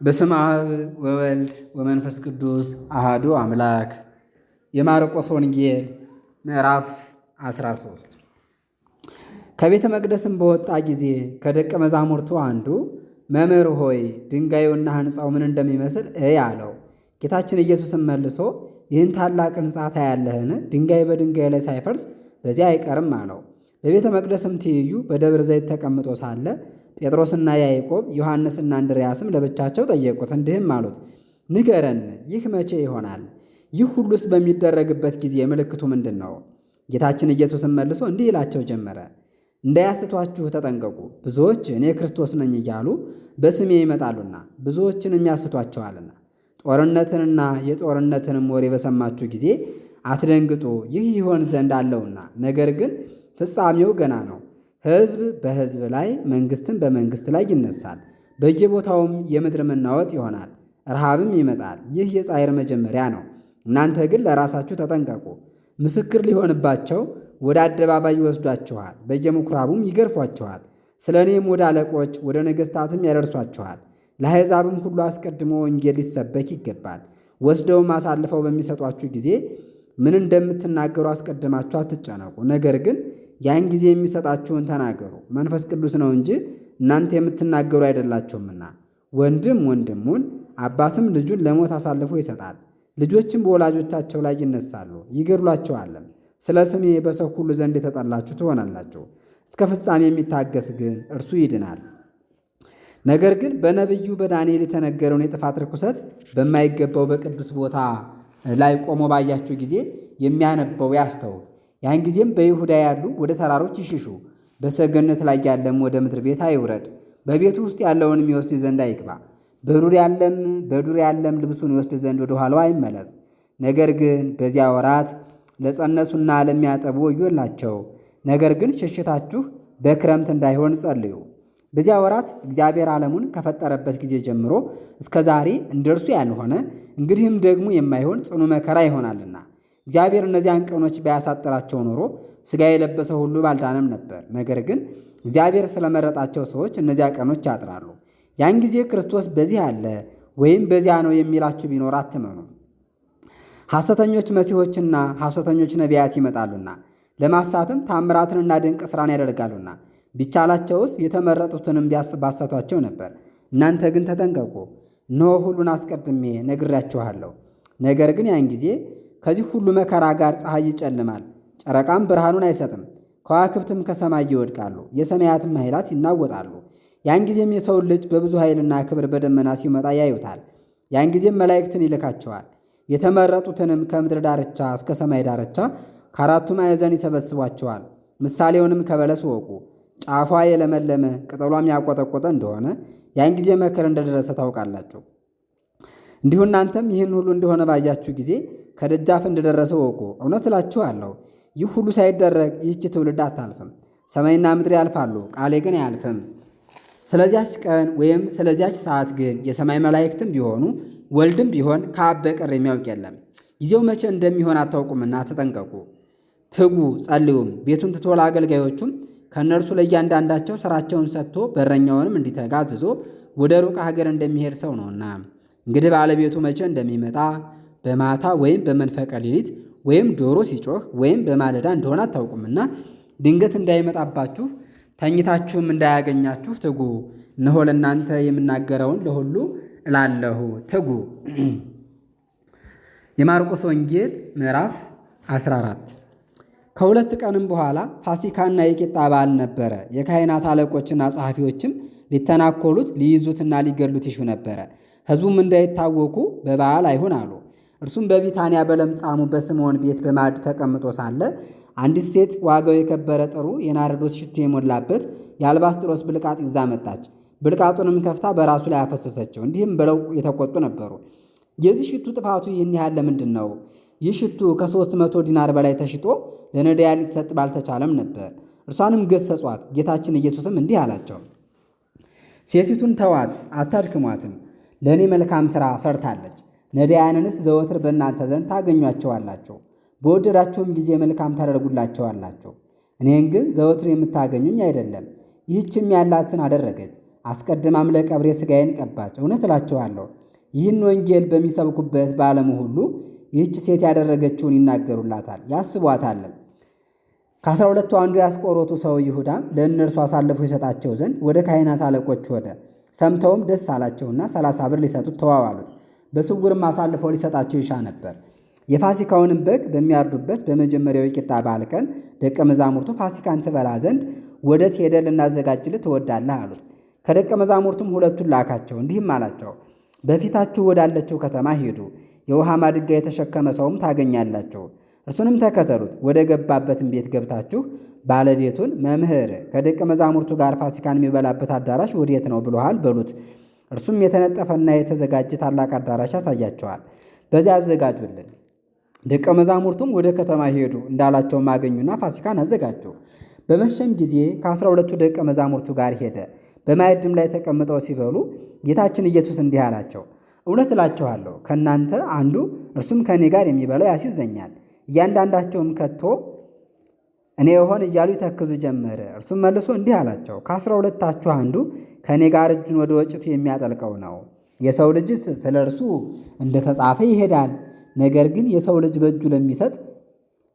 በስመ አብ ወወልድ ወመንፈስ ቅዱስ አሃዱ አምላክ። የማርቆስ ወንጌል ምዕራፍ 13። ከቤተ መቅደስም በወጣ ጊዜ ከደቀ መዛሙርቱ አንዱ መምህር ሆይ ድንጋዩና ሕንፃው ምን እንደሚመስል እይ አለው። ጌታችን ኢየሱስም መልሶ ይህን ታላቅ ሕንፃ ታያለህን? ድንጋይ በድንጋይ ላይ ሳይፈርስ በዚያ አይቀርም አለው። በቤተ መቅደስም ትይዩ በደብረ ዘይት ተቀምጦ ሳለ ጴጥሮስና ያዕቆብ ዮሐንስና እንድርያስም ለብቻቸው ጠየቁት፣ እንዲህም አሉት፣ ንገረን፣ ይህ መቼ ይሆናል? ይህ ሁሉስ በሚደረግበት ጊዜ ምልክቱ ምንድን ነው? ጌታችን ኢየሱስም መልሶ እንዲህ ይላቸው ጀመረ፣ እንዳያስቷችሁ ተጠንቀቁ። ብዙዎች እኔ ክርስቶስ ነኝ እያሉ በስሜ ይመጣሉና ብዙዎችንም ያስቷቸዋልና። ጦርነትንና የጦርነትንም ወሬ በሰማችሁ ጊዜ አትደንግጡ፣ ይህ ይሆን ዘንድ አለውና። ነገር ግን ፍጻሜው ገና ነው። ሕዝብ በሕዝብ ላይ መንግሥትም በመንግሥት ላይ ይነሳል። በየቦታውም የምድር መናወጥ ይሆናል፣ ረሃብም ይመጣል። ይህ የጻዕር መጀመሪያ ነው። እናንተ ግን ለራሳችሁ ተጠንቀቁ። ምስክር ሊሆንባቸው ወደ አደባባይ ይወስዷችኋል፣ በየምኵራቡም ይገርፏችኋል። ስለ እኔም ወደ አለቆች ወደ ነገሥታትም ያደርሷችኋል። ለአሕዛብም ሁሉ አስቀድሞ ወንጌል ሊሰበክ ይገባል። ወስደውም አሳልፈው በሚሰጧችሁ ጊዜ ምን እንደምትናገሩ አስቀድማችሁ አትጨነቁ። ነገር ግን ያን ጊዜ የሚሰጣችሁን ተናገሩ፣ መንፈስ ቅዱስ ነው እንጂ እናንተ የምትናገሩ አይደላችሁምና። ወንድም ወንድሙን አባትም ልጁን ለሞት አሳልፎ ይሰጣል። ልጆችም በወላጆቻቸው ላይ ይነሳሉ፣ ይገድሏቸዋልም። ስለ ስሜ በሰው ሁሉ ዘንድ የተጠላችሁ ትሆናላችሁ። እስከ ፍጻሜ የሚታገስ ግን እርሱ ይድናል። ነገር ግን በነቢዩ በዳንኤል የተነገረውን የጥፋት ርኩሰት በማይገባው በቅዱስ ቦታ ላይ ቆሞ ባያችሁ ጊዜ የሚያነበው ያስተውል። ያን ጊዜም በይሁዳ ያሉ ወደ ተራሮች ይሽሹ፣ በሰገነት ላይ ያለም ወደ ምድር ቤት አይውረድ፣ በቤቱ ውስጥ ያለውን የሚወስድ ዘንድ አይግባ፣ በዱር ያለም ልብሱን ይወስድ ዘንድ ወደ ኋላው አይመለስ። ነገር ግን በዚያ ወራት ለጸነሱና ለሚያጠቡ ወዮላቸው። ነገር ግን ሽሽታችሁ በክረምት እንዳይሆን ጸልዩ። በዚያ ወራት እግዚአብሔር ዓለሙን ከፈጠረበት ጊዜ ጀምሮ እስከ ዛሬ እንደርሱ ያልሆነ እንግዲህም ደግሞ የማይሆን ጽኑ መከራ ይሆናልና። እግዚአብሔር እነዚያን ቀኖች ባያሳጥራቸው ኖሮ ሥጋ የለበሰ ሁሉ ባልዳነም ነበር። ነገር ግን እግዚአብሔር ስለመረጣቸው ሰዎች እነዚያ ቀኖች ያጥራሉ። ያን ጊዜ ክርስቶስ በዚህ አለ ወይም በዚያ ነው የሚላችሁ ቢኖር አትመኑ። ሐሰተኞች መሲሖችና ሐሰተኞች ነቢያት ይመጣሉና ለማሳትም ታምራትንና ድንቅ ሥራን ያደርጋሉና። ቢቻላቸውስ የተመረጡትንም ባሰቷቸው ነበር። እናንተ ግን ተጠንቀቁ፣ እነሆ ሁሉን አስቀድሜ ነግሬያችኋለሁ። ነገር ግን ያን ጊዜ ከዚህ ሁሉ መከራ ጋር ፀሐይ ይጨልማል፣ ጨረቃም ብርሃኑን አይሰጥም፣ ከዋክብትም ከሰማይ ይወድቃሉ፣ የሰማያትም ኃይላት ይናወጣሉ። ያን ጊዜም የሰውን ልጅ በብዙ ኃይልና ክብር በደመና ሲመጣ ያዩታል። ያን ጊዜም መላእክትን ይልካቸዋል፣ የተመረጡትንም ከምድር ዳርቻ እስከ ሰማይ ዳርቻ ከአራቱ ማዕዘን ይሰበስቧቸዋል። ምሳሌውንም ከበለስ ወቁ። ጫፏ የለመለመ ቅጠሏም ያቆጠቆጠ እንደሆነ ያን ጊዜ መከር እንደደረሰ ታውቃላችሁ። እንዲሁ እናንተም ይህን ሁሉ እንደሆነ ባያችሁ ጊዜ ከደጃፍ እንደደረሰ ወቁ። እውነት እላችኋለሁ ይህ ሁሉ ሳይደረግ ይህች ትውልድ አታልፍም። ሰማይና ምድር ያልፋሉ፣ ቃሌ ግን አያልፍም። ስለዚያች ቀን ወይም ስለዚያች ሰዓት ግን የሰማይ መላእክትም ቢሆኑ ወልድም ቢሆን ከአብ በቀር የሚያውቅ የለም። ጊዜው መቼ እንደሚሆን አታውቁምና ተጠንቀቁ፣ ትጉ፣ ጸልዩም። ቤቱን ትቶ ለአገልጋዮቹም ከእነርሱ ለእያንዳንዳቸው ሥራቸውን ሰጥቶ በረኛውንም እንዲተጋ አዝዞ ወደ ሩቅ ሀገር እንደሚሄድ ሰው ነውና። እንግዲህ ባለቤቱ መቼ እንደሚመጣ በማታ ወይም በመንፈቀ ሌሊት ወይም ዶሮ ሲጮህ ወይም በማለዳ እንደሆነ አታውቁምና ድንገት እንዳይመጣባችሁ ተኝታችሁም እንዳያገኛችሁ ትጉ። እነሆ ለእናንተ የምናገረውን ለሁሉ እላለሁ፣ ትጉ። የማርቆስ ወንጌል ምዕራፍ 14። ከሁለት ቀንም በኋላ ፋሲካና የቂጣ በዓል ነበረ። የካህናት አለቆችና ጸሐፊዎችም ሊተናኮሉት ሊይዙትና ሊገድሉት ይሹ ነበረ። ሕዝቡም እንዳይታወኩ በበዓል አይሁን አሉ። እርሱም በቢታንያ በለምጻሙ በስምዖን ቤት በማዕድ ተቀምጦ ሳለ አንዲት ሴት ዋጋው የከበረ ጥሩ የናርዶስ ሽቱ የሞላበት የአልባስጥሮስ ብልቃጥ ይዛ መጣች። ብልቃጡንም ከፍታ በራሱ ላይ አፈሰሰችው። እንዲህም ብለው የተቆጡ ነበሩ፣ የዚህ ሽቱ ጥፋቱ ይህን ያህል ለምንድን ነው? ይህ ሽቱ ከ300 ዲናር በላይ ተሽጦ ለነዳያን ሊሰጥ ባልተቻለም ነበር። እርሷንም ገሰጿት። ጌታችን ኢየሱስም እንዲህ አላቸው፣ ሴቲቱን ተዋት፣ አታድክሟትም። ለእኔ መልካም ሥራ ሰርታለች። ነዳያንንስ ዘወትር በእናንተ ዘንድ ታገኟቸዋላችሁ፣ በወደዳቸውም ጊዜ መልካም ታደርጉላቸዋላችሁ። እኔን ግን ዘወትር የምታገኙኝ አይደለም። ይህችም ያላትን አደረገች። አስቀድማም ለቀብሬ ሥጋዬን ቀባች። እውነት እላችኋለሁ ይህን ወንጌል በሚሰብኩበት በዓለሙ ሁሉ ይህች ሴት ያደረገችውን ይናገሩላታል ያስቧታልም። ከ12ቱ አንዱ ያስቆሮቱ ሰው ይሁዳም ለእነርሱ አሳልፎ ይሰጣቸው ዘንድ ወደ ካህናት አለቆች ሆደ። ሰምተውም ደስ አላቸውና 30 ብር ሊሰጡት ተዋዋሉት። በስውርም አሳልፈው ሊሰጣቸው ይሻ ነበር። የፋሲካውንም በግ በሚያርዱበት በመጀመሪያው የቂጣ በዓል ቀን ደቀ መዛሙርቱ ፋሲካን ትበላ ዘንድ ወዴት ሄደን ልናዘጋጅልህ ትወዳለህ አሉት። ከደቀ መዛሙርቱም ሁለቱን ላካቸው፣ እንዲህም አላቸው፣ በፊታችሁ ወዳለችው ከተማ ሄዱ። የውሃ ማድጋ የተሸከመ ሰውም ታገኛላችሁ። እርሱንም ተከተሉት። ወደ ገባበትም ቤት ገብታችሁ ባለቤቱን መምህር ከደቀ መዛሙርቱ ጋር ፋሲካን የሚበላበት አዳራሽ ወዴት ነው ብሎሃል በሉት። እርሱም የተነጠፈና የተዘጋጀ ታላቅ አዳራሽ ያሳያቸዋል። በዚያ አዘጋጁልን። ደቀ መዛሙርቱም ወደ ከተማ ሄዱ፣ እንዳላቸውም አገኙና ፋሲካን አዘጋጁ። በመሸም ጊዜ ከ12ቱ ደቀ መዛሙርቱ ጋር ሄደ። በማዕድም ላይ ተቀምጠው ሲበሉ ጌታችን ኢየሱስ እንዲህ አላቸው፣ እውነት እላችኋለሁ ከእናንተ አንዱ እርሱም ከእኔ ጋር የሚበላው ያስይዘኛል። እያንዳንዳቸውም ከቶ እኔ እሆን እያሉ ይተክዙ ጀመረ። እርሱም መልሶ እንዲህ አላቸው፣ ከ12ታችሁ አንዱ ከእኔ ጋር እጁን ወደ ወጭቱ የሚያጠልቀው ነው። የሰው ልጅስ ስለ እርሱ እንደተጻፈ ይሄዳል። ነገር ግን የሰው ልጅ በእጁ ለሚሰጥ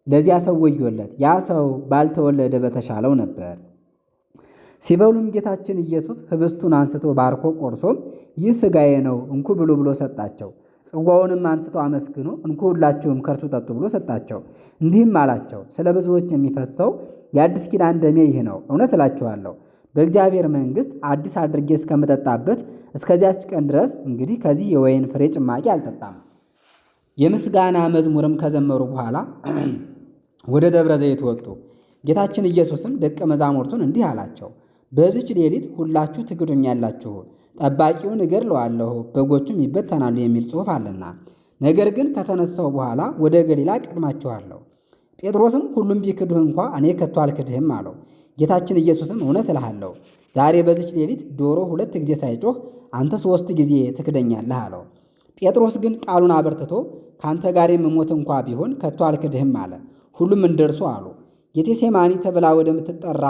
ለዚያ ሰው ወዮለት። ያ ሰው ባልተወለደ በተሻለው ነበር። ሲበሉም ጌታችን ኢየሱስ ኅብስቱን አንስቶ ባርኮ ቆርሶም ይህ ሥጋዬ ነው እንኩ ብሎ ሰጣቸው። ጽዋውንም አንስቶ አመስግኖ እንኩ ሁላችሁም ከእርሱ ጠጡ ብሎ ሰጣቸው። እንዲህም አላቸው፣ ስለ ብዙዎች የሚፈሰው የአዲስ ኪዳን ደሜ ይህ ነው። እውነት እላችኋለሁ በእግዚአብሔር መንግሥት አዲስ አድርጌ እስከምጠጣበት እስከዚያች ቀን ድረስ እንግዲህ ከዚህ የወይን ፍሬ ጭማቂ አልጠጣም። የምስጋና መዝሙርም ከዘመሩ በኋላ ወደ ደብረ ዘይት ወጡ። ጌታችን ኢየሱስም ደቀ መዛሙርቱን እንዲህ አላቸው፣ በዚች ሌሊት ሁላችሁ ትክዱኛላችሁ። ጠባቂውን እገድለዋለሁ፣ በጎቹም ይበተናሉ የሚል ጽሑፍ አለና፣ ነገር ግን ከተነሳው በኋላ ወደ ገሊላ ቀድማችኋለሁ። ጴጥሮስም ሁሉም ቢክዱህ እንኳ እኔ ከቶ አልክድህም አለው። ጌታችን ኢየሱስም እውነት እልሃለሁ ዛሬ በዚች ሌሊት ዶሮ 2 ጊዜ ሳይጮህ አንተ 3 ጊዜ ትክደኛለህ አለው። ጴጥሮስ ግን ቃሉን አበርትቶ ከአንተ ጋር የምሞት እንኳ ቢሆን ከቶ አልክድህም አለ። ሁሉም እንደርሱ አሉ። ጌቴሴማኒ ተብላ ወደምትጠራ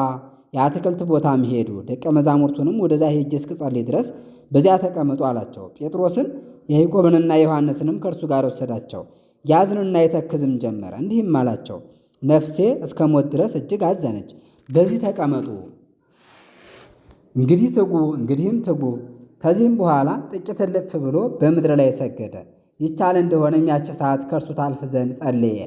የአትክልት ቦታም ሄዱ። ደቀ መዛሙርቱንም ወደዛ ሄጄ እስክጸልይ ድረስ በዚያ ተቀመጡ አላቸው። ጴጥሮስን ያዕቆብንና ዮሐንስንም ከእርሱ ጋር ወሰዳቸው። ያዝንና የተክዝም ጀመረ። እንዲህም አላቸው፣ ነፍሴ እስከ ሞት ድረስ እጅግ አዘነች። በዚህ ተቀመጡ፣ እንግዲህም ትጉ። ከዚህም በኋላ ጥቂት እልፍ ብሎ በምድር ላይ ሰገደ። ይቻል እንደሆነ ያች ሰዓት ከእርሱ ታልፍ ዘንድ ጸለየ።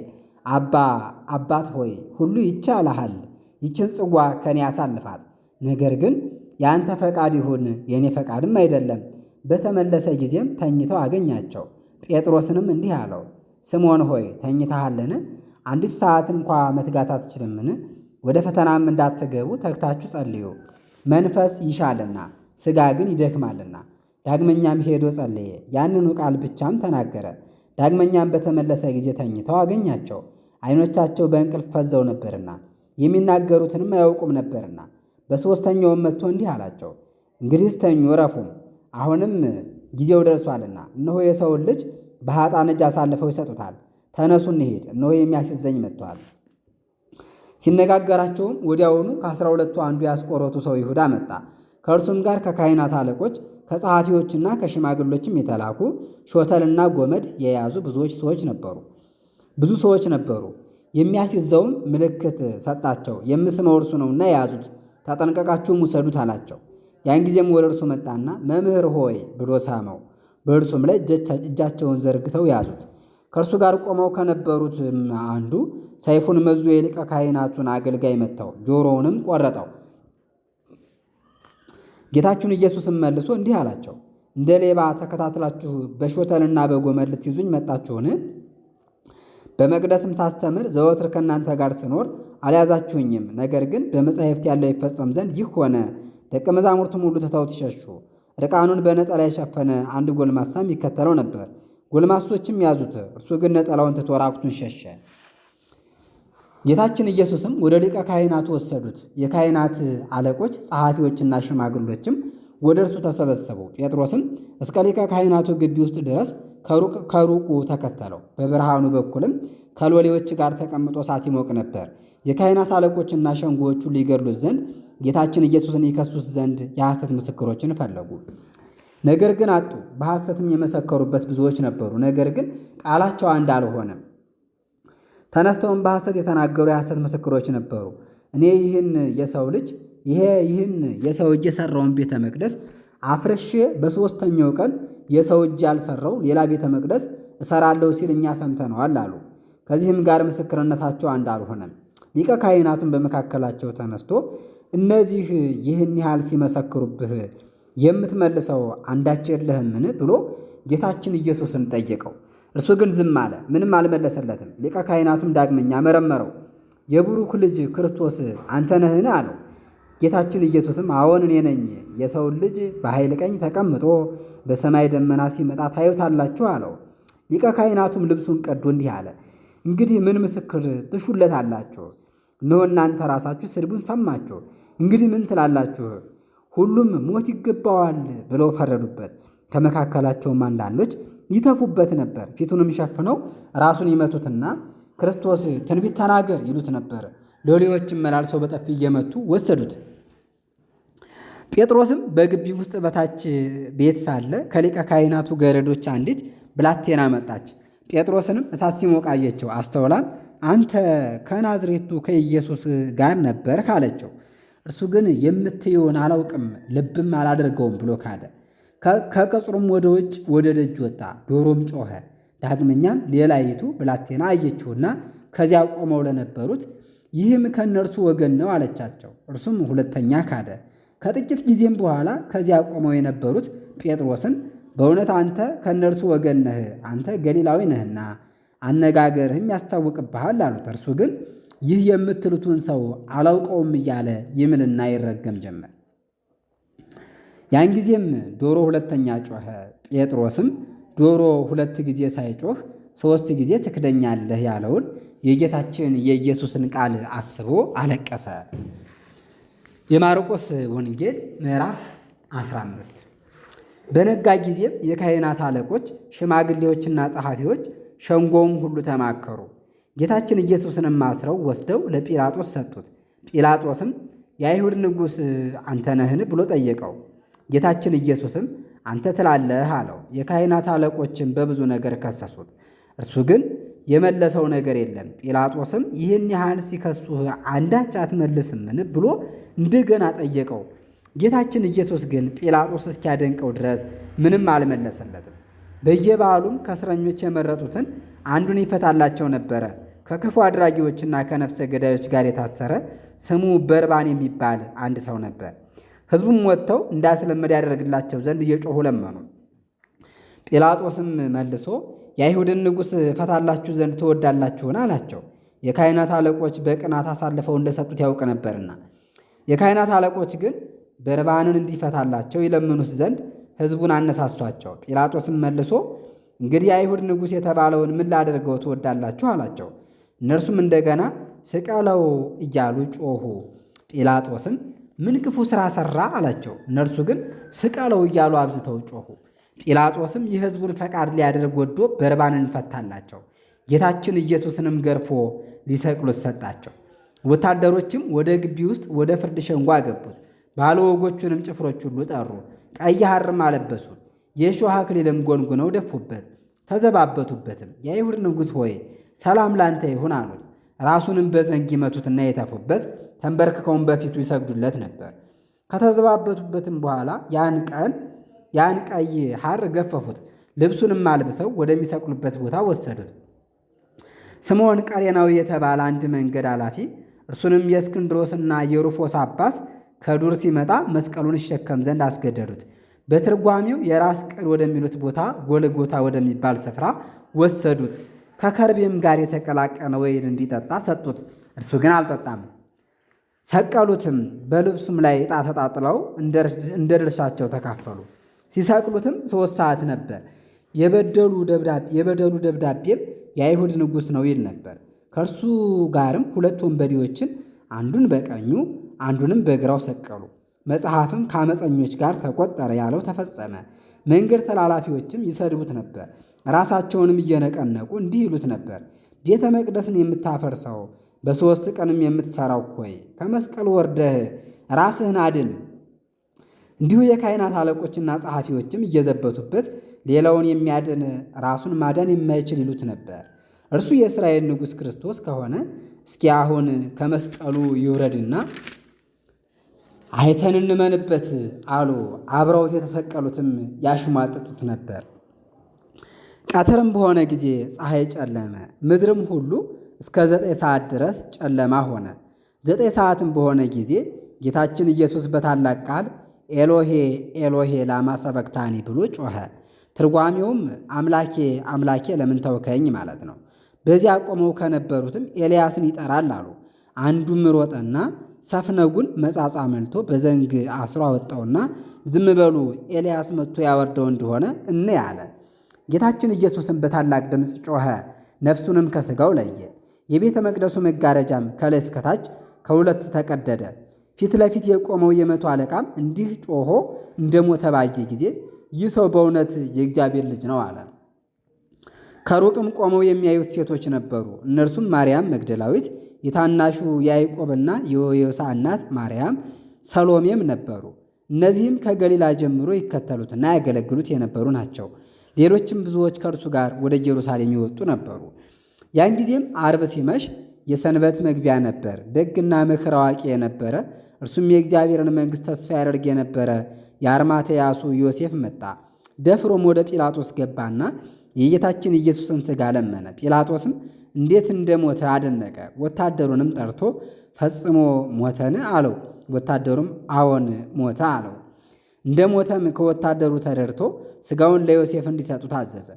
አባት ሆይ ሁሉ ይቻልሃል፣ ይችን ጽዋ ከኔ ያሳልፋት። ነገር ግን የአንተ ፈቃድ ይሁን የእኔ ፈቃድም አይደለም። በተመለሰ ጊዜም ተኝተው አገኛቸው። ጴጥሮስንም እንዲህ አለው፣ ስምዖን ሆይ ተኝተሃልን? አንዲት ሰዓት እንኳ መትጋት አትችልምን? ወደ ፈተናም እንዳትገቡ ተግታችሁ ጸልዩ። መንፈስ ይሻልና ሥጋ ግን ይደክማልና። ዳግመኛም ሄዶ ጸለየ፣ ያንኑ ቃል ብቻም ተናገረ። ዳግመኛም በተመለሰ ጊዜ ተኝተው አገኛቸው። ዓይኖቻቸው በእንቅልፍ ፈዘው ነበርና የሚናገሩትንም አያውቁም ነበርና። በሦስተኛውም መጥቶ እንዲህ አላቸው፣ እንግዲህስ ተኙ ዕረፉም። አሁንም ጊዜው ደርሷልና እነሆ የሰውን ልጅ በኃጥአን እጅ አሳልፈው ይሰጡታል። ተነሱ እንሂድ፣ እነሆ የሚያስይዘኝ መጥቷል። ሲነጋገራቸውም ወዲያውኑ ከ12ቱ አንዱ ያስቆሮቱ ሰው ይሁዳ መጣ። ከእርሱም ጋር ከካህናት አለቆች ከጸሐፊዎችና ከሽማግሎችም የተላኩ ሾተልና ጎመድ የያዙ ብዙ ሰዎች ነበሩ። የሚያስይዘውም ምልክት ሰጣቸው። የምስመው እርሱ ነውና የያዙት፣ ተጠንቀቃችሁም ውሰዱት አላቸው። ያን ጊዜም ወደ እርሱ መጣና መምህር ሆይ ብሎ ሳመው። በእርሱም ላይ እጃቸውን ዘርግተው ያዙት። ከእርሱ ጋር ቆመው ከነበሩት አንዱ ሰይፉን መዞ የሊቀ ካህናቱን አገልጋይ መታው፣ ጆሮውንም ቆረጠው። ጌታችን ኢየሱስም መልሶ እንዲህ አላቸው፣ እንደ ሌባ ተከታትላችሁ በሾተልና በጎመድ ልትይዙኝ መጣችሁን? በመቅደስም ሳስተምር ዘወትር ከእናንተ ጋር ስኖር አልያዛችሁኝም። ነገር ግን በመጻሕፍት ያለው ይፈጸም ዘንድ ይህ ሆነ። ደቀ መዛሙርቱም ሁሉ ትተውት ሸሹ። ዕርቃኑን በነጠላ የሸፈነ አንድ ጎልማሳም ይከተለው ነበር። ጎልማሶችም ያዙት፣ እርሱ ግን ነጠላውን ትቶ ራቁቱን ሸሸ። ጌታችን ኢየሱስም ወደ ሊቀ ካህናቱ ወሰዱት። የካህናት አለቆች ጸሐፊዎችና ሽማግሎችም ወደ እርሱ ተሰበሰቡ። ጴጥሮስም እስከ ሊቀ ካህናቱ ግቢ ውስጥ ድረስ ከሩቁ ተከተለው። በብርሃኑ በኩልም ከሎሌዎች ጋር ተቀምጦ እሳት ይሞቅ ነበር። የካህናት አለቆችና ሸንጎዎቹ ሊገድሉት ዘንድ ጌታችን ኢየሱስን ይከሱት ዘንድ የሐሰት ምስክሮችን ፈለጉ፣ ነገር ግን አጡ። በሐሰትም የመሰከሩበት ብዙዎች ነበሩ፣ ነገር ግን ቃላቸው አንድ አልሆነም። ተነስተውም በሐሰት የተናገሩ የሐሰት ምስክሮች ነበሩ። እኔ ይህን የሰው እጅ የሠራውን ቤተ መቅደስ አፍርሼ በሦስተኛው ቀን የሰው እጅ ያልሠራው ሌላ ቤተ መቅደስ እሠራለሁ ሲል እኛ ሰምተነዋል አሉ። ከዚህም ጋር ምስክርነታቸው አንድ አልሆነም። ሊቀ ካህናቱን በመካከላቸው ተነስቶ እነዚህ ይህን ያህል ሲመሰክሩብህ የምትመልሰው አንዳች የለህምን ብሎ ጌታችን ኢየሱስን ጠየቀው። እርሱ ግን ዝም አለ፣ ምንም አልመለሰለትም። ሊቀ ካህናቱም ዳግመኛ መረመረው። የቡሩክ ልጅ ክርስቶስ አንተ ነህን አለው። ጌታችን ኢየሱስም አዎን እኔ ነኝ፣ የሰውን ልጅ በኃይል ቀኝ ተቀምጦ በሰማይ ደመና ሲመጣ ታዩታላችሁ አለው። ሊቀ ካህናቱም ልብሱን ቀዶ እንዲህ አለ፣ እንግዲህ ምን ምስክር ትሹለታላችሁ? እነሆ እናንተ ራሳችሁ ስድቡን ሰማችሁ። እንግዲህ ምን ትላላችሁ? ሁሉም ሞት ይገባዋል ብለው ፈረዱበት። ከመካከላቸውም አንዳንዶች ይተፉበት ነበር፣ ፊቱንም ሸፍነው ራሱን ይመቱትና ክርስቶስ ትንቢት ተናገር ይሉት ነበር። ሎሌዎችም መላልሰው በጠፊ እየመቱ ወሰዱት። ጴጥሮስም በግቢ ውስጥ በታች ቤት ሳለ ከሊቀ ካህናቱ ገረዶች አንዲት ብላቴና መጣች። ጴጥሮስንም እሳት ሲሞቅ አየችው። አስተውላም አንተ ከናዝሬቱ ከኢየሱስ ጋር ነበርክ አለችው። እርሱ ግን የምትየውን አላውቅም ልብም አላደርገውም ብሎ ካደ። ከቅጽሩም ወደ ውጭ ወደ ደጅ ወጣ፣ ዶሮም ጮኸ። ዳግመኛም ሌላይቱ ብላቴና አየችውና ከዚያ ቆመው ለነበሩት ይህም ከእነርሱ ወገን ነው አለቻቸው። እርሱም ሁለተኛ ካደ። ከጥቂት ጊዜም በኋላ ከዚያ ቆመው የነበሩት ጴጥሮስን በእውነት አንተ ከእነርሱ ወገን ነህ፣ አንተ ገሊላዊ ነህና አነጋገርህም ያስታውቅብሃል አሉት። እርሱ ግን ይህ የምትሉትን ሰው አላውቀውም እያለ ይምልና ይረገም ጀመር። ያን ጊዜም ዶሮ ሁለተኛ ጮኸ። ጴጥሮስም ዶሮ ሁለት ጊዜ ሳይጮህ 3 ጊዜ ትክደኛለህ ያለውን የጌታችን የኢየሱስን ቃል አስቦ አለቀሰ። የማርቆስ ወንጌል ምዕራፍ 15። በነጋ ጊዜም የካህናት አለቆች፣ ሽማግሌዎችና ጸሐፊዎች ሸንጎውም ሁሉ ተማከሩ። ጌታችን ኢየሱስንም አስረው ወስደው ለጲላጦስ ሰጡት። ጲላጦስም የአይሁድ ንጉሥ አንተ ነህን ብሎ ጠየቀው። ጌታችን ኢየሱስም አንተ ትላለህ አለው። የካህናት አለቆችም በብዙ ነገር ከሰሱት፣ እርሱ ግን የመለሰው ነገር የለም። ጲላጦስም ይህን ያህል ሲከሱህ አንዳች አትመልስምን ብሎ እንደገና ጠየቀው። ጌታችን ኢየሱስ ግን ጲላጦስ እስኪያደንቀው ድረስ ምንም አልመለሰለትም። በየበዓሉም ከእስረኞች የመረጡትን አንዱን ይፈታላቸው ነበረ። ከክፉ አድራጊዎችና ከነፍሰ ገዳዮች ጋር የታሰረ ስሙ በርባን የሚባል አንድ ሰው ነበር። ሕዝቡም ወጥተው እንዳስለመድ ያደርግላቸው ዘንድ እየጮኹ ለመኑ። ጲላጦስም መልሶ የአይሁድን ንጉሥ እፈታላችሁ ዘንድ ትወዳላችሁን አላቸው። የካህናት አለቆች በቅናት አሳልፈው እንደሰጡት ያውቅ ነበርና። የካህናት አለቆች ግን በርባንን እንዲፈታላቸው ይለምኑት ዘንድ ሕዝቡን አነሳሷቸው። ጲላጦስም መልሶ እንግዲህ የአይሁድ ንጉሥ የተባለውን ምን ላደርገው ትወዳላችሁ አላቸው። እነርሱም እንደገና ስቀለው እያሉ ጮኹ። ጲላጦስም ምን ክፉ ሥራ ሠራ አላቸው። እነርሱ ግን ስቀለው እያሉ አብዝተው ጮኹ። ጲላጦስም የሕዝቡን ፈቃድ ሊያደርግ ወዶ በርባንን ፈታላቸው። ጌታችን ኢየሱስንም ገርፎ ሊሰቅሉት ሰጣቸው። ወታደሮችም ወደ ግቢ ውስጥ ወደ ፍርድ ሸንጎ አገቡት። ባለወጎቹንም ጭፍሮች ሁሉ ጠሩ። ቀይ ሐርም አለበሱት። የእሾህ አክሊልም ጎንጉነው ደፉበት፣ ተዘባበቱበትም። የአይሁድ ንጉሥ ሆይ ሰላም ላንተ ይሁን አሉት። ራሱንም በዘንግ ይመቱትና የተፉበት፣ ተንበርክከውን በፊቱ ይሰግዱለት ነበር። ከተዘባበቱበትም በኋላ ያን ቀይ ሐር ገፈፉት፣ ልብሱንም አልብሰው ወደሚሰቅሉበት ቦታ ወሰዱት። ስምዖን ቀሬናዊ የተባለ አንድ መንገድ አላፊ እርሱንም የእስክንድሮስና የሩፎስ አባት ከዱር ሲመጣ መስቀሉን ይሸከም ዘንድ አስገደዱት። በትርጓሜው የራስ ቅል ወደሚሉት ቦታ ጎልጎታ ወደሚባል ስፍራ ወሰዱት። ከከርቤም ጋር የተቀላቀለ ወይን እንዲጠጣ ሰጡት። እርሱ ግን አልጠጣም። ሰቀሉትም። በልብሱም ላይ ዕጣ ተጣጥለው እንደ ድርሻቸው ተካፈሉ። ሲሰቅሉትም 3 ሰዓት ነበር። የበደሉ ደብዳቤም የአይሁድ ንጉሥ ነው ይል ነበር። ከእርሱ ጋርም 2 ወንበዴዎችን አንዱን በቀኙ አንዱንም በግራው ሰቀሉ። መጽሐፍም ከአመፀኞች ጋር ተቆጠረ ያለው ተፈጸመ። መንገድ ተላላፊዎችም ይሰድቡት ነበር። ራሳቸውንም እየነቀነቁ እንዲህ ይሉት ነበር፣ ቤተ መቅደስን የምታፈርሰው በ3 ቀንም የምትሠራው ሆይ ከመስቀል ወርደህ ራስህን አድን። እንዲሁ የካህናት አለቆችና ጸሐፊዎችም እየዘበቱበት ሌላውን የሚያድን ራሱን ማዳን የማይችል ይሉት ነበር። እርሱ የእስራኤል ንጉሥ ክርስቶስ ከሆነ እስኪ አሁን ከመስቀሉ ይውረድና አይተን እንመንበት አሉ። አብረውት የተሰቀሉትም ያሽሟጥጡት ነበር። ቀትርም በሆነ ጊዜ ፀሐይ ጨለመ፣ ምድርም ሁሉ እስከ 9 ሰዓት ድረስ ጨለማ ሆነ። 9 ሰዓትም በሆነ ጊዜ ጌታችን ኢየሱስ በታላቅ ቃል ኤሎሄ ኤሎሄ ላማ ሰበክታኒ ብሎ ጮኸ። ትርጓሜውም አምላኬ አምላኬ ለምን ተውከኝ ማለት ነው። በዚያ ቆመው ከነበሩትም ኤልያስን ይጠራል አሉ። አንዱም ሮጠና ሰፍነጉን መጻጻ መልቶ በዘንግ አስሮ አወጣውና ዝም በሉ ኤልያስ መጥቶ ያወርደው እንደሆነ እንይ አለ። ጌታችን ኢየሱስም በታላቅ ድምፅ ጮኸ፣ ነፍሱንም ከሥጋው ለየ። የቤተ መቅደሱ መጋረጃም ከላይ እስከታች ከሁለት ተቀደደ። ፊት ለፊት የቆመው የመቶ አለቃም እንዲህ ጮሆ እንደሞተ ባየ ጊዜ ይህ ሰው በእውነት የእግዚአብሔር ልጅ ነው አለ። ከሩቅም ቆመው የሚያዩት ሴቶች ነበሩ። እነርሱም ማርያም መግደላዊት፣ የታናሹ ያዕቆብና የዮሳ እናት ማርያም፣ ሰሎሜም ነበሩ። እነዚህም ከገሊላ ጀምሮ ይከተሉትና ያገለግሉት የነበሩ ናቸው። ሌሎችም ብዙዎች ከእርሱ ጋር ወደ ኢየሩሳሌም ይወጡ ነበሩ። ያን ጊዜም ዓርብ ሲመሽ የሰንበት መግቢያ ነበር። ደግና ምክር አዋቂ የነበረ እርሱም የእግዚአብሔርን መንግሥት ተስፋ ያደርግ የነበረ የአርማትያሱ ዮሴፍ መጣ። ደፍሮም ወደ ጲላጦስ ገባና የጌታችን ኢየሱስን ሥጋ ለመነ። ጲላጦስም እንዴት እንደሞተ አደነቀ። ወታደሩንም ጠርቶ ፈጽሞ ሞተን አለው። ወታደሩም አዎን ሞተ አለው። እንደ ሞተም ከወታደሩ ተረድቶ ሥጋውን ለዮሴፍ እንዲሰጡ ታዘዘ።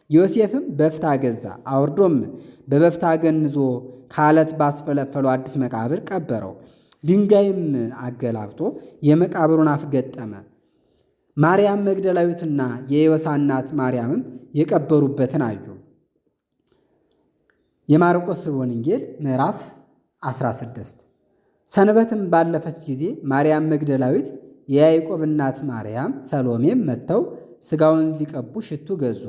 ዮሴፍም በፍታ ገዛ። አውርዶም በበፍታ ገንዞ ከዓለት ባስፈለፈለው አዲስ መቃብር ቀበረው። ድንጋይም አገላብጦ የመቃብሩን አፍ ገጠመ። ማርያም መግደላዊትና የዮሳ እናት ማርያምም የቀበሩበትን አዩ። የማርቆስ ወንጌል ምዕራፍ 16። ሰንበትም ባለፈች ጊዜ ማርያም መግደላዊት፣ የያዕቆብ እናት ማርያም፣ ሰሎሜም መጥተው ሥጋውን ሊቀቡ ሽቱ ገዙ።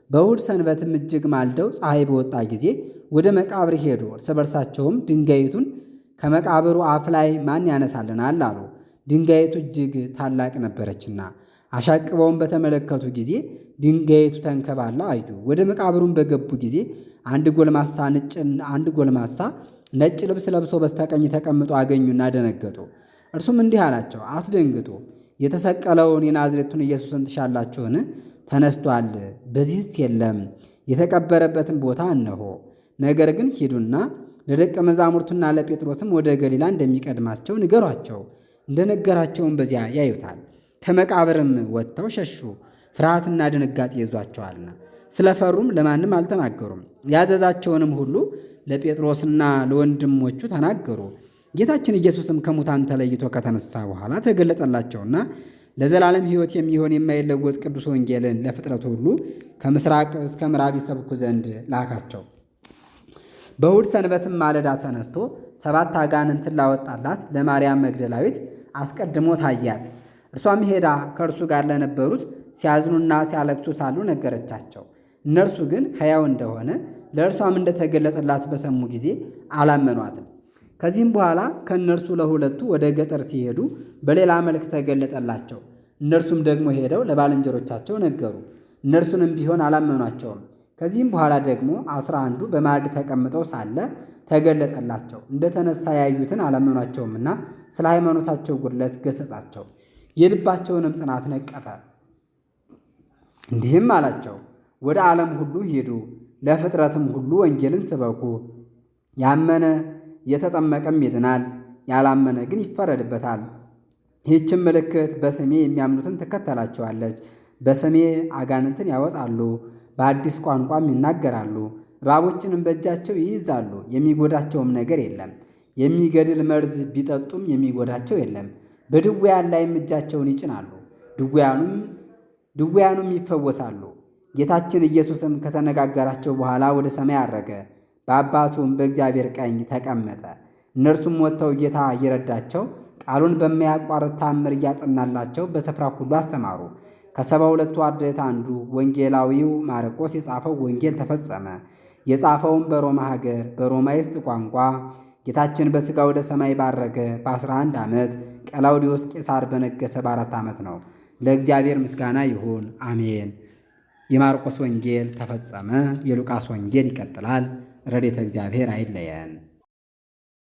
በእሑድ ሰንበትም እጅግ ማልደው ፀሐይ በወጣ ጊዜ ወደ መቃብር ሄዱ። እርስ በርሳቸውም ድንጋይቱን ከመቃብሩ አፍ ላይ ማን ያነሳልናል አሉ። ድንጋይቱ እጅግ ታላቅ ነበረችና። አሻቅበውን በተመለከቱ ጊዜ ድንጋይቱ ተንከባላ አዩ። ወደ መቃብሩን በገቡ ጊዜ አንድ ጎልማሳ ነጭ ልብስ ለብሶ በስተቀኝ ተቀምጦ አገኙና ደነገጡ። እርሱም እንዲህ አላቸው፣ አትደንግጡ። የተሰቀለውን የናዝሬቱን ኢየሱስን ትሻላችሁን? ተነስቷል፣ በዚህስ የለም። የተቀበረበትን ቦታ እነሆ። ነገር ግን ሂዱና ለደቀ መዛሙርቱና ለጴጥሮስም ወደ ገሊላ እንደሚቀድማቸው ንገሯቸው። እንደነገራቸውም በዚያ ያዩታል። ከመቃብርም ወጥተው ሸሹ፣ ፍርሃትና ድንጋጤ ይዟቸዋልና። ስለፈሩም ለማንም አልተናገሩም። ያዘዛቸውንም ሁሉ ለጴጥሮስና ለወንድሞቹ ተናገሩ። ጌታችን ኢየሱስም ከሙታን ተለይቶ ከተነሳ በኋላ ተገለጠላቸውና ለዘላለም ሕይወት የሚሆን የማይለወጥ ቅዱስ ወንጌልን ለፍጥረቱ ሁሉ ከምሥራቅ እስከ ምዕራብ ይሰብኩ ዘንድ ላካቸው። በእሑድ ሰንበትም ማለዳ ተነስቶ 7 አጋንንትን ላወጣላት ለማርያም መግደላዊት አስቀድሞ ታያት። እርሷም ሄዳ ከእርሱ ጋር ለነበሩት ሲያዝኑና ሲያለቅሱ ሳሉ ነገረቻቸው። እነርሱ ግን ሕያው እንደሆነ ለእርሷም እንደተገለጠላት በሰሙ ጊዜ አላመኗትም። ከዚህም በኋላ ከእነርሱ ለሁለቱ ወደ ገጠር ሲሄዱ በሌላ መልክ ተገለጠላቸው። እነርሱም ደግሞ ሄደው ለባልንጀሮቻቸው ነገሩ። እነርሱንም ቢሆን አላመኗቸውም። ከዚህም በኋላ ደግሞ 11ዱ በማዕድ ተቀምጠው ሳለ ተገለጠላቸው። እንደተነሳ ያዩትን አላመኗቸውምና ስለ ሃይማኖታቸው ጉድለት ገሰጻቸው። የልባቸውንም ጽናት ነቀፈ። እንዲህም አላቸው፣ ወደ ዓለም ሁሉ ሂዱ፣ ለፍጥረትም ሁሉ ወንጌልን ስበኩ። ያመነ የተጠመቀም ይድናል፣ ያላመነ ግን ይፈረድበታል። ይህችም ምልክት በስሜ የሚያምኑትን ትከተላቸዋለች። በስሜ አጋንንትን ያወጣሉ፣ በአዲስ ቋንቋም ይናገራሉ፣ እባቦችንም በእጃቸው ይይዛሉ፣ የሚጎዳቸውም ነገር የለም። የሚገድል መርዝ ቢጠጡም የሚጎዳቸው የለም። በድውያን ላይም እጃቸውን ይጭናሉ፣ ድውያኑም ይፈወሳሉ። ጌታችን ኢየሱስም ከተነጋገራቸው በኋላ ወደ ሰማይ አረገ፣ በአባቱም በእግዚአብሔር ቀኝ ተቀመጠ። እነርሱም ወጥተው ጌታ እየረዳቸው ቃሉን በማያቋርጥ ታምር እያጸናላቸው በስፍራ ሁሉ አስተማሩ። ከ72ቱ አርድእት አንዱ ወንጌላዊው ማርቆስ የጻፈው ወንጌል ተፈጸመ። የጻፈውም በሮማ ሀገር በሮማይስጥ ቋንቋ ጌታችን በሥጋ ወደ ሰማይ ባረገ በ11 ዓመት ቀላውዲዮስ ቄሳር በነገሰ በ4 ዓመት ነው። ለእግዚአብሔር ምስጋና ይሁን፣ አሜን። የማርቆስ ወንጌል ተፈጸመ። የሉቃስ ወንጌል ይቀጥላል። ረድኤተ እግዚአብሔር አይለየን።